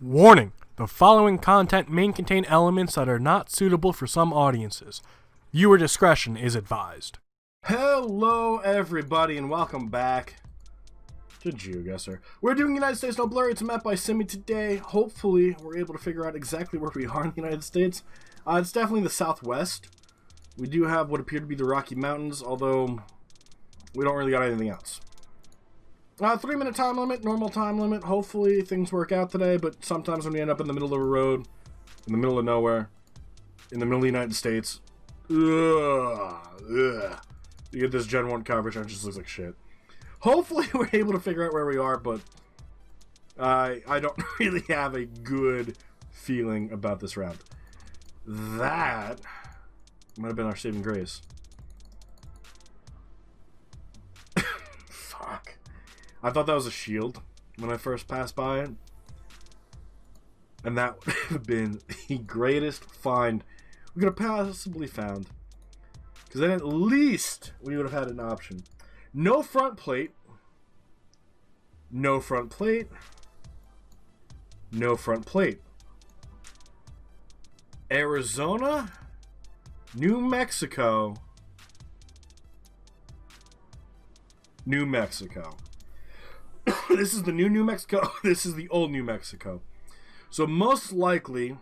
Warning! The following content may contain elements that are not suitable for some audiences. Viewer discretion is advised. Hello everybody and welcome back to Geoguessr. We're doing United States No Blurry. It's a map by Simi today. Hopefully we're able to figure out exactly where we are in the United States. It's definitely the southwest. We do have what appear to be the Rocky Mountains, although we don't really got anything else. 3-minute time limit, normal time limit. Hopefully things work out today, but sometimes when we end up in the middle of a road, in the middle of nowhere, in the middle of the United States, you get this Gen 1 coverage and it just looks like shit. Hopefully we're able to figure out where we are, but I don't really have a good feeling about this round. That might have been our saving grace. Fuck. I thought that was a shield when I first passed by it. And that would have been the greatest find we could have possibly found. Because then at least we would have had an option. No front plate. No front plate. No front plate. Arizona. New Mexico. New Mexico. This is the new Mexico. This is the old New Mexico. So most likely,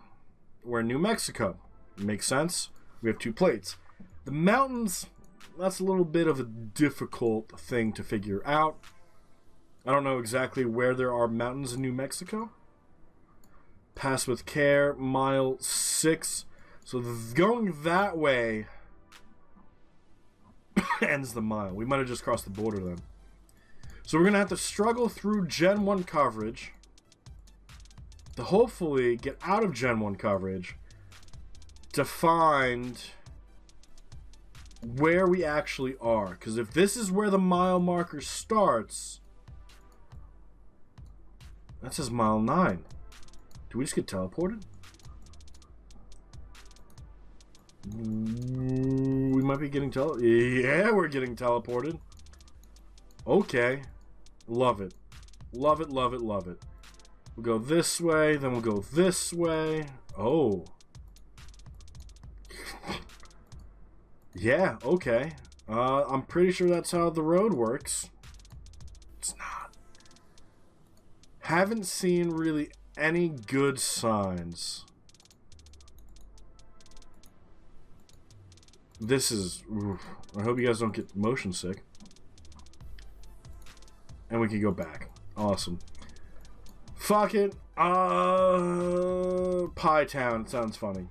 we're in New Mexico. Makes sense. We have two plates. The mountains, that's a little bit of a difficult thing to figure out. I don't know exactly where there are mountains in New Mexico. Pass with care, mile 6. So going that way ends the mile. We might have just crossed the border then. So we're going to have to struggle through Gen 1 coverage to hopefully get out of Gen 1 coverage to find where we actually are. Because if this is where the mile marker starts, that says mile 9. Do we just get teleported? We might be getting yeah, we're getting teleported. Okay. Love it. Love it, love it, love it. We'll go this way, then we'll go this way. Oh. Yeah, okay. I'm pretty sure that's how the road works. It's not. Haven't seen really any good signs. This is... Oof. I hope you guys don't get motion sick. And we can go back. Awesome. Fuck it. Pie Town. It sounds funny.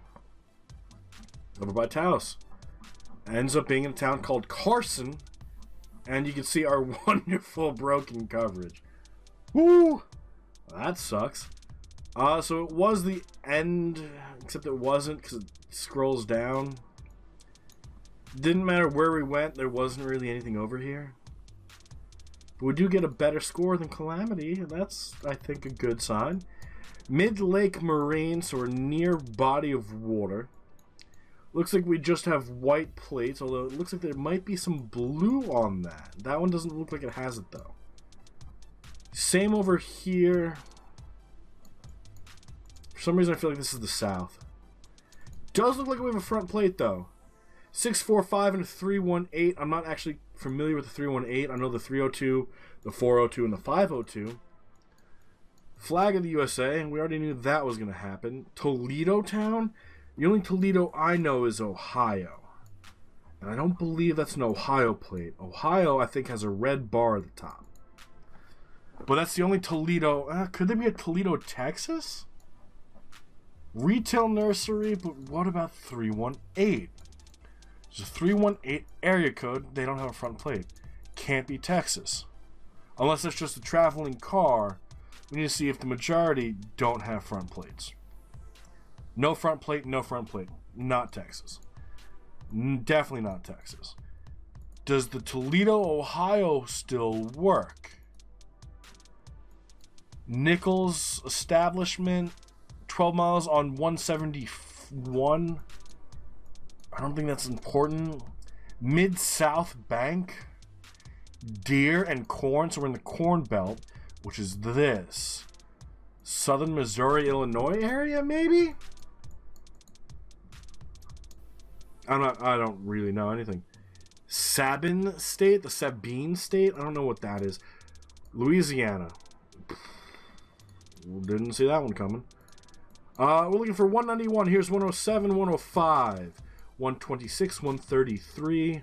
Over by Taos. Ends up being in a town called Carson. And you can see our wonderful broken coverage. Woo! That sucks. So it was the end, except it wasn't because it scrolls down. Didn't matter where we went, there wasn't really anything over here. But we do get a better score than Calamity, and that's, I think, a good sign. Mid-Lake Marine, so we're near body of water. Looks like we just have white plates, although it looks like there might be some blue on that. That one doesn't look like it has it, though. Same over here. For some reason, I feel like this is the south. Does look like we have a front plate, though. 645 and a 318. I'm not actually familiar with the 318. I know the 302, the 402, and the 502. Flag of the USA, and we already knew that was going to happen. Toledo Town? The only Toledo I know is Ohio. And I don't believe that's an Ohio plate. Ohio, I think, has a red bar at the top. But that's the only Toledo. Could there be a Toledo, Texas? Retail Nursery, but what about 318? There's a 318 area code. They don't have a front plate. Can't be Texas. Unless it's just a traveling car. We need to see if the majority don't have front plates. No front plate, no front plate. Not Texas. Definitely not Texas. Does the Toledo, Ohio still work? Nichols Establishment. 12 miles on 171. I don't think that's important. Mid-South Bank. Deer and corn. So we're in the corn belt, which is this. Southern Missouri, Illinois area, maybe? I don't really know anything. Sabine State? The Sabine State? I don't know what that is. Louisiana. Didn't see that one coming. We're looking for 191. Here's 107, 105, 126, 133.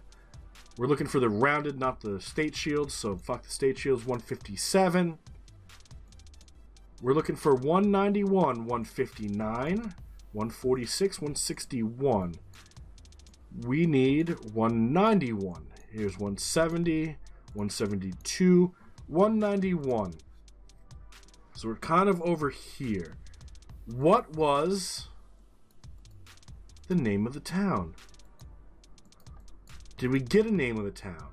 We're looking for the rounded, not the state shields, so fuck the state shields. 157. We're looking for 191, 159, 146, 161. We need 191. Here's 170, 172, 191. So we're kind of over here. What was the name of the town? Did we get a name of the town?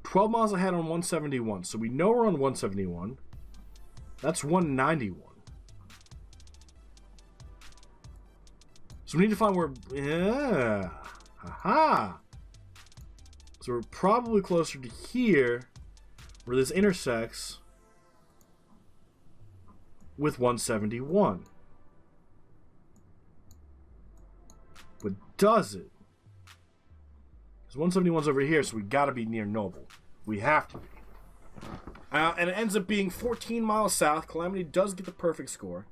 12 miles ahead on 171. So we know we're on 171. That's 191. So we need to find where... Yeah. Haha. So we're probably closer to here, where this intersects with 171. But does it? Because 171's over here, so we gotta be near Noble. We have to be. And it ends up being 14 miles south. Calamity does get the perfect score.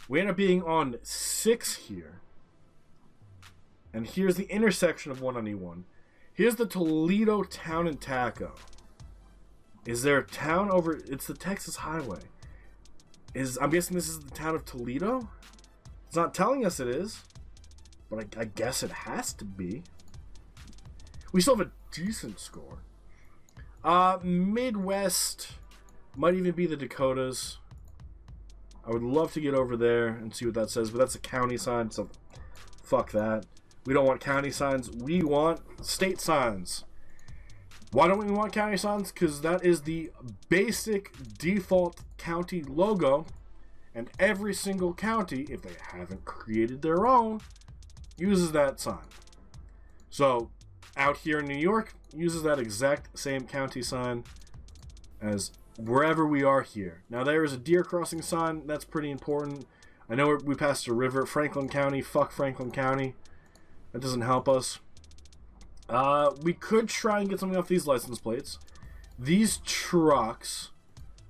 We end up being on 6 here. And here's the intersection of 191. Here's the Toledo town and taco. Is there a town over... It's the Texas Highway. I'm guessing this is the town of Toledo? It's not telling us it is. But I guess it has to be. We still have a decent score. Midwest might even be the Dakotas. I would love to get over there and see what that says, but that's a county sign, so fuck that. We don't want county signs. We want state signs. Why don't we want county signs? Because that is the basic default county logo, and every single county, if they haven't created their own, uses that sign. So, out here in New York, uses that exact same county sign as wherever we are here. Now, there is a deer crossing sign. That's pretty important. I know we passed a river. Franklin County. Fuck Franklin County. That doesn't help us. We could try and get something off these license plates. These trucks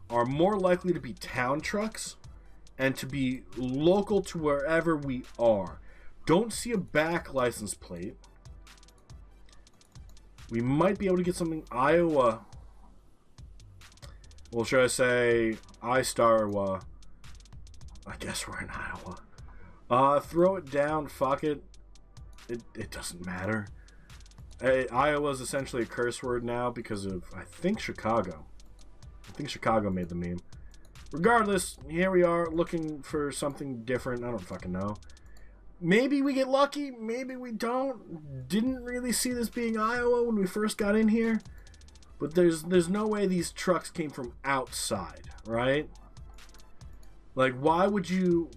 are more likely to be town trucks and to be local to wherever we are. Don't see a back license plate. We might be able to get something Iowa. Well, should I say I-Star-wa? I guess we're in Iowa. Throw it down. Fuck it. It doesn't matter. Iowa is essentially a curse word now because of, I think, Chicago. I think Chicago made the meme. Regardless, here we are looking for something different. I don't fucking know. Maybe we get lucky. Maybe we don't. Didn't really see this being Iowa when we first got in here. But there's no way these trucks came from outside, right? Like, why would you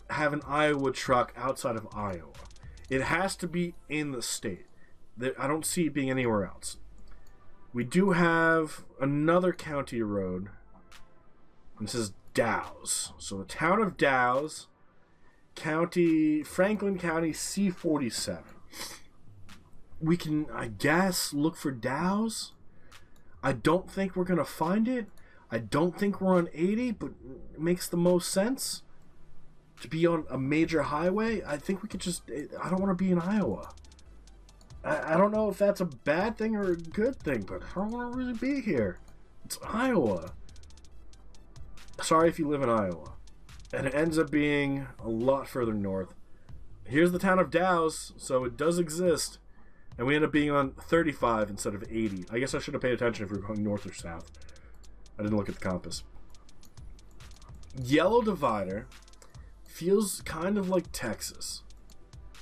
have an Iowa truck outside of Iowa? It has to be in the state. I don't see it being anywhere else. We do have another county road. And this is Dow's. So the town of Dow's, county, Franklin County, C47. We can, I guess, look for Dow's. I don't think we're going to find it. I don't think we're on 80, but it makes the most sense to be on a major highway. I think we could just... I don't want to be in Iowa. I don't know if that's a bad thing or a good thing, but I don't want to really be here. It's Iowa. Sorry if you live in Iowa. And it ends up being a lot further north. Here's the town of Dow's, so it does exist. And we end up being on 35 instead of 80. I guess I should have paid attention if we were going north or south. I didn't look at the compass. Yellow Divider feels kind of like Texas.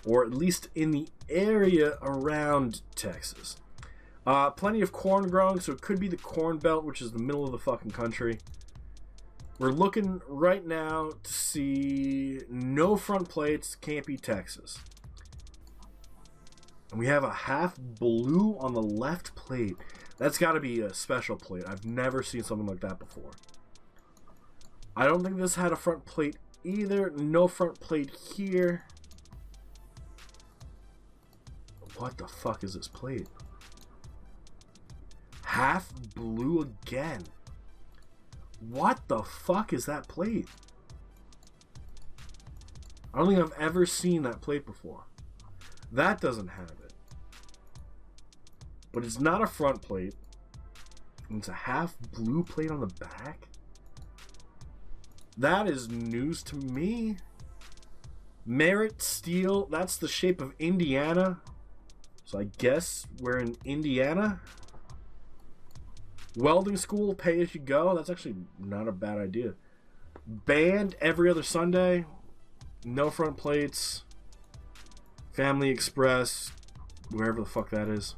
Or at least in the area around Texas. Plenty of corn growing, so it could be the Corn Belt, which is the middle of the fucking country. We're looking right now to see no front plates, can't be Texas. And we have a half blue on the left plate. That's got to be a special plate. I've never seen something like that before. I don't think this had a front plate either. No front plate here. What the fuck is this plate? Half blue again. What the fuck is that plate? I don't think I've ever seen that plate before. That doesn't have it. But it's not a front plate. It's a half blue plate on the back. That is news to me. Merit steel. That's the shape of Indiana. So I guess we're in Indiana. Welding school, pay as you go. That's actually not a bad idea. Band every other Sunday. No front plates. Family Express. Wherever the fuck that is.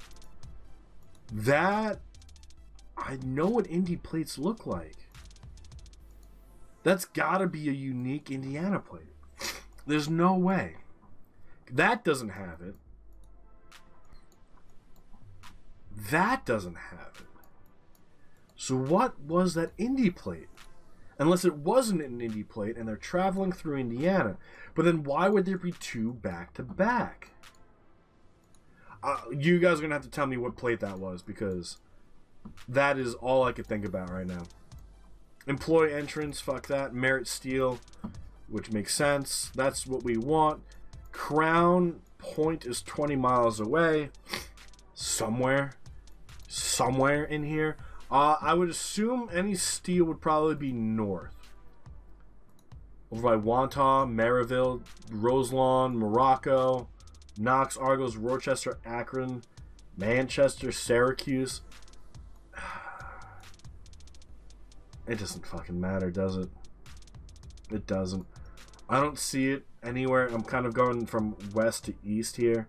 That... I know what indie plates look like. That's gotta be a unique Indiana plate. There's no way. That doesn't have it. That doesn't have it. So what was that indie plate? Unless it wasn't an indie plate and they're traveling through Indiana. But then why would there be two back to back? You guys are gonna have to tell me what plate that was, because that is all I could think about right now. Employee entrance, fuck that. Merit steel, which makes sense. That's what we want. Crown point is 20 miles away. Somewhere in here. I would assume any steel would probably be north. Over by Wantagh, Maryville, Roselawn, Morocco, Knox, Argos, Rochester, Akron, Manchester, Syracuse. It doesn't fucking matter, does it? It doesn't. I don't see it anywhere. I'm kind of going from west to east here,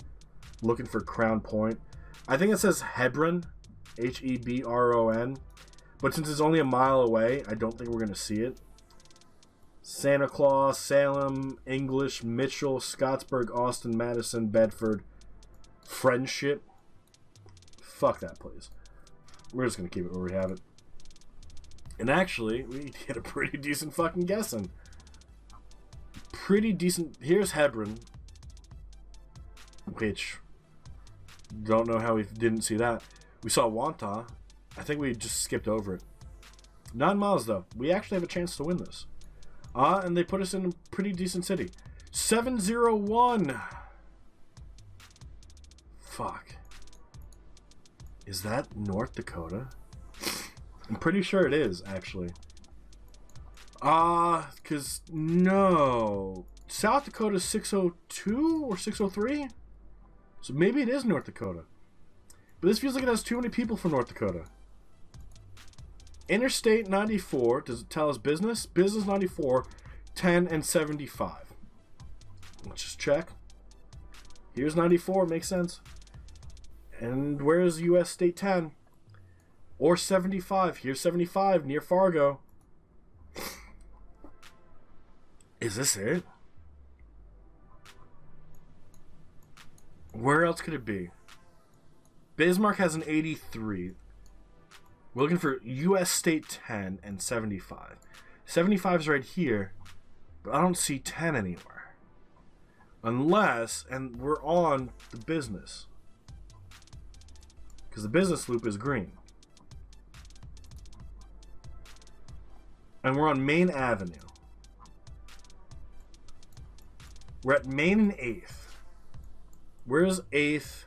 looking for Crown Point. I think it says Hebron, Hebron, but since it's only a mile away, I don't think we're going to see it. Santa Claus, Salem, English, Mitchell, Scottsburg, Austin, Madison, Bedford, Friendship. Fuck that place. We're just going to keep it where we have it. And actually, we did a pretty decent fucking guessing. Pretty decent. Here's Hebron, which, don't know how we didn't see that. We saw Wantagh. I think we just skipped over it. 9 miles, though. We actually have a chance to win this. And they put us in a pretty decent city. 701. Fuck. Is that North Dakota? I'm pretty sure it is, actually. Because, no. South Dakota's 602 or 603? So maybe it is North Dakota. But this feels like it has too many people from North Dakota. Interstate 94, does it tell us business? Business 94, 10 and 75. Let's just check. Here's 94, makes sense. And where's US State 10? Or 75. Here's 75, near Fargo. Is this it? Where else could it be? Bismarck has an 83. We're looking for US State 10 and 75. 75 is right here, but I don't see 10 anywhere. Unless, and we're on the business. Because the business loop is green. And we're on Main Avenue. We're at Main and 8th. Where's 8th?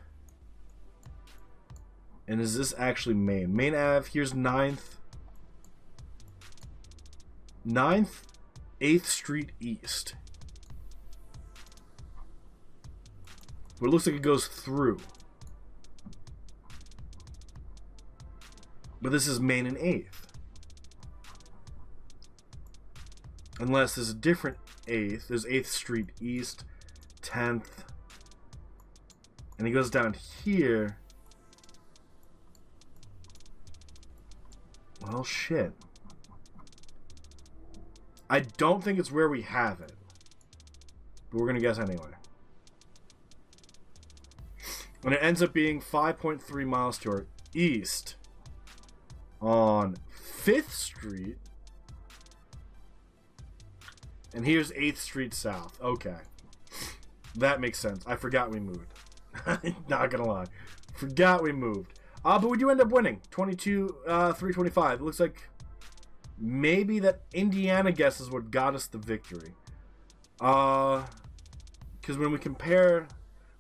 And is this actually Main? Main Ave, here's 9th. 9th, 8th Street East. But it looks like it goes through. But this is Main and 8th. Unless there's a different 8th. There's 8th Street East, 10th. And he goes down here. Well, shit. I don't think it's where we have it. But we're going to guess anyway. And it ends up being 5.3 miles to our east on 5th Street. And here's 8th Street South. Okay. That makes sense. I forgot we moved. Not gonna lie. Forgot we moved. But we do end up winning. 22-325. It looks like maybe that Indiana guess is what got us the victory. Because when we compare,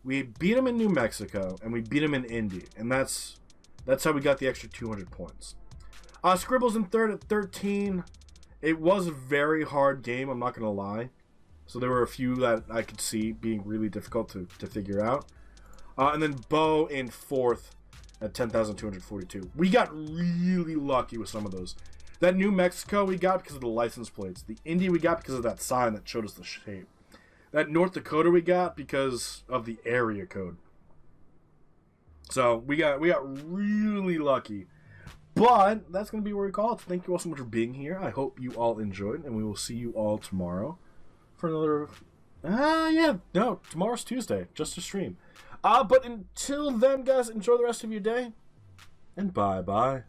we beat them in New Mexico and we beat them in Indy, and that's how we got the extra 200 points. Scribbles in third at 13. It was a very hard game, I'm not gonna lie. So there were a few that I could see being really difficult to figure out. And then Bo in 4th at 10,242. We got really lucky with some of those. That New Mexico we got because of the license plates. The Indy we got because of that sign that showed us the shape. That North Dakota we got because of the area code. So we got really lucky. But that's going to be where we call it. Thank you all so much for being here. I hope you all enjoyed, and we will see you all tomorrow for another... tomorrow's Tuesday, just a stream. But until then, guys, enjoy the rest of your day, and bye-bye.